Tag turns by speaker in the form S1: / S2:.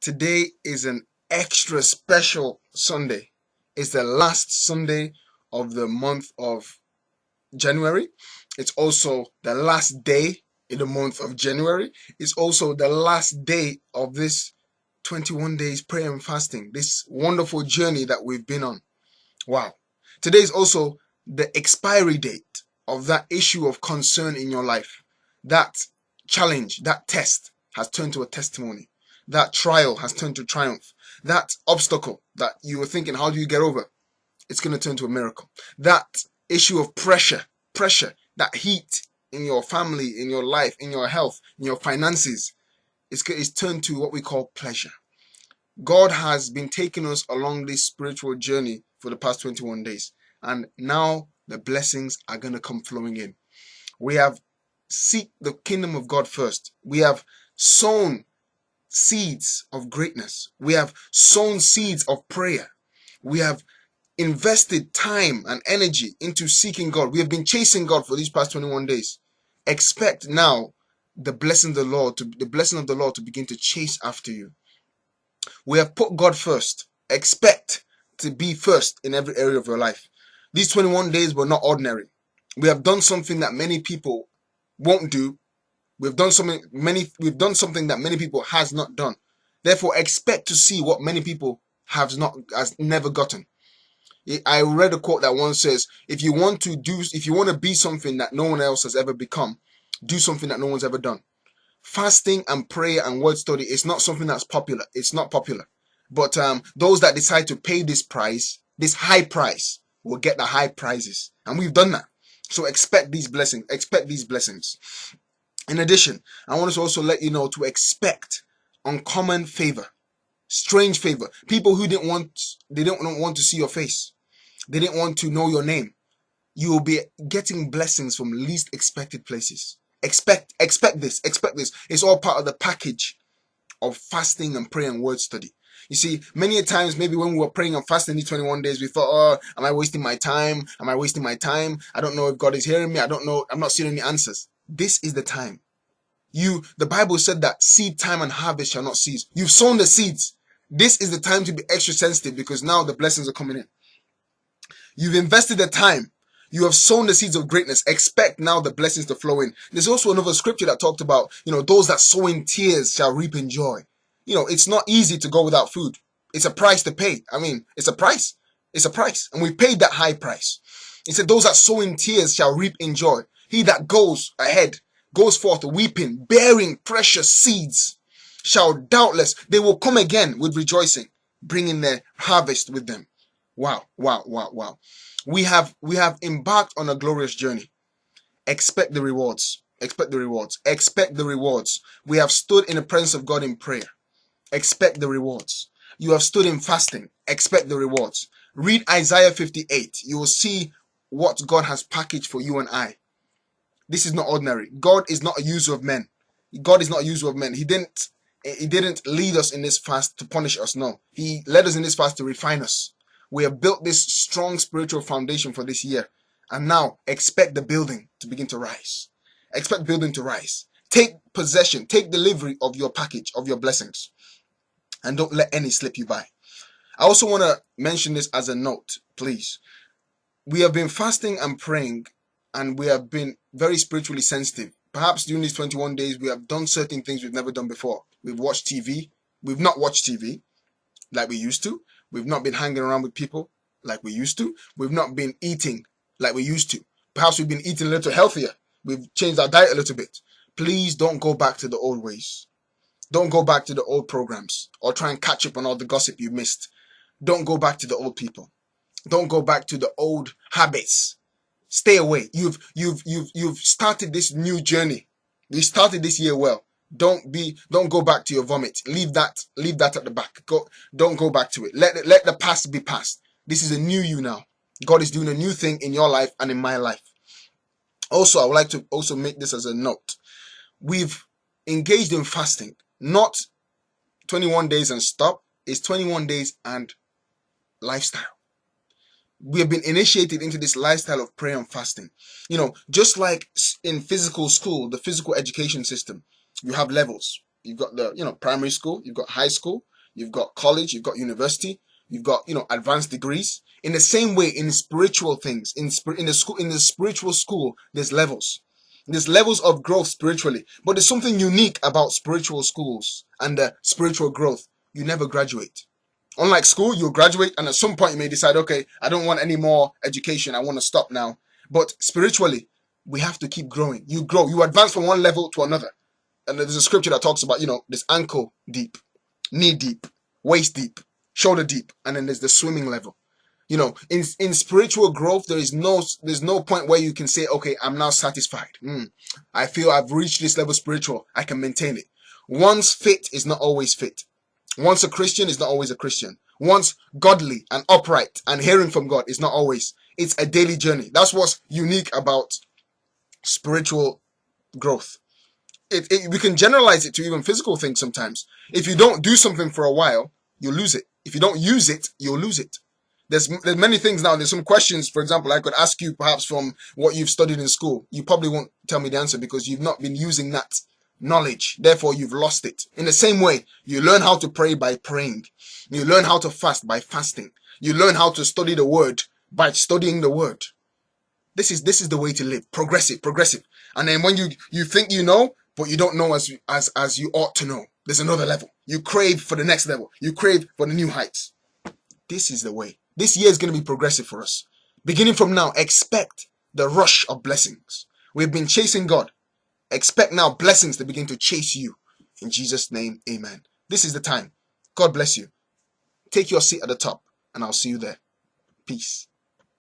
S1: Today is an extra special Sunday. It's the last Sunday of the month of January. It's also the last day in the month of January. It's also the last day of this 21 days prayer and fasting, this wonderful journey that we've been on. Wow. Today is also the expiry date of that issue of concern in your life. That challenge, that test has turned to a testimony. That trial has turned to triumph. That obstacle that you were thinking, how do you get over? It's going to turn to a miracle. That issue of pressure, that heat in your family, in your life, in your health, in your finances, it's turned to what we call pleasure. God has been taking us along this spiritual journey for the past 21 days. And now the blessings are going to come flowing in. We have seek the kingdom of God first. We have sown seeds of greatness. We have sown seeds of prayer. We have invested time and energy into seeking God. We have been chasing God for these past 21 days. Expect now the blessing of the Lord to begin to chase after you. We have put God first. Expect to be first in every area of your life. These 21 days were not ordinary. We have done something that many people won't do. We've done something that many people has not done. Therefore, expect to see what many people has never gotten. I read a quote that once says, if you want to be something that no one else has ever become, do something that no one's ever done. Fasting and prayer and word study is not something that's popular. It's not popular. But those that decide to pay this price, this high price, will get the high prizes. And we've done that. So expect these blessings. Expect these blessings. In addition, I want to also let you know to expect uncommon favor, strange favor. People who didn't want to see your face. They didn't want to know your name. You will be getting blessings from least expected places. Expect this. It's all part of the package of fasting and prayer and word study. You see, many a times, maybe when we were praying and fasting these 21 days, we thought, oh, am I wasting my time? Am I wasting my time? I don't know if God is hearing me. I don't know. I'm not seeing any answers. This is the time. The Bible said that seed time and harvest shall not cease. You've sown the seeds. This is the time to be extra sensitive because now the blessings are coming in. You've invested the time. You have sown the seeds of greatness. Expect now the blessings to flow in. There's also another scripture that talked about, those that sow in tears shall reap in joy. It's not easy to go without food. It's a price to pay. It's a price. It's a price. And we paid that high price. It said, those that sow in tears shall reap in joy. He that goes ahead, goes forth weeping, bearing precious seeds, shall doubtless, they will come again with rejoicing, bringing their harvest with them. Wow. We have embarked on a glorious journey. Expect the rewards. Expect the rewards. Expect the rewards. We have stood in the presence of God in prayer. Expect the rewards. You have stood in fasting. Expect the rewards. Read Isaiah 58. You will see what God has packaged for you and I. This is not ordinary. God is not a user of men. God is not a user of men. He didn't lead us in this fast to punish us. No. He led us in this fast to refine us. We have built this strong spiritual foundation for this year. And now expect the building to begin to rise. Expect building to rise. Take possession. Take delivery of your package, of your blessings. And don't let any slip you by. I also want to mention this as a note, please. We have been fasting and praying, and we have been very spiritually sensitive. Perhaps during these 21 days, we have done certain things we've never done before. We've watched TV. We've not watched TV like we used to. We've not been hanging around with people like we used to. We've not been eating like we used to. Perhaps we've been eating a little healthier. We've changed our diet a little bit. Please don't go back to the old ways. Don't go back to the old programs or try and catch up on all the gossip you missed. Don't go back to the old people. Don't go back to the old habits. Stay away. You've started this new journey. You started this year well. Don't go back to your vomit. Leave that at the back. Don't go back to it. Let the past be past. This is a new you now. God is doing a new thing in your life and in my life. Also, I would like to also make this as a note. We've engaged in fasting, not 21 days and stop. It's 21 days and lifestyle. We have been initiated into this lifestyle of prayer and fasting. Just like in physical school, the physical education system, you have levels. You've got the, primary school, you've got high school, you've got college, you've got university, you've got, advanced degrees. In the same way, in spiritual things, in the spiritual school, there's levels. There's levels of growth spiritually, but there's something unique about spiritual schools and spiritual growth. You never graduate. Unlike school, you'll graduate and at some point you may decide, okay, I don't want any more education. I want to stop now. But spiritually, we have to keep growing. You grow. You advance from one level to another. And there's a scripture that talks about, this ankle deep, knee deep, waist deep, shoulder deep, and then there's the swimming level. In spiritual growth, there's no point where you can say, okay, I'm now satisfied. I feel I've reached this level spiritual. I can maintain it. Once fit is not always fit. Once a Christian is not always a Christian. Once godly and upright and hearing from God is not always. It's a daily journey. That's what's unique about spiritual growth. We can generalize it to even physical things sometimes. If you don't do something for a while, you'll lose it. If you don't use it, you'll lose it. There's many things now. There's some questions, for example, I could ask you perhaps from what you've studied in school. You probably won't tell me the answer because you've not been using that knowledge. Therefore, you've lost it. In the same way, you learn how to pray by praying. You learn how to fast by fasting. You learn how to study the word by studying the word. This is the way to live. Progressive. And then when you think you know, but you don't know as you ought to know, there's another level. You crave for the next level. You crave for the new heights. This is the way. This year is going to be progressive for us. Beginning from now, expect the rush of blessings. We've been chasing God. Expect now blessings to begin to chase you. In Jesus' name, amen. This is the time. God bless you. Take your seat at the top, and I'll see you there. Peace.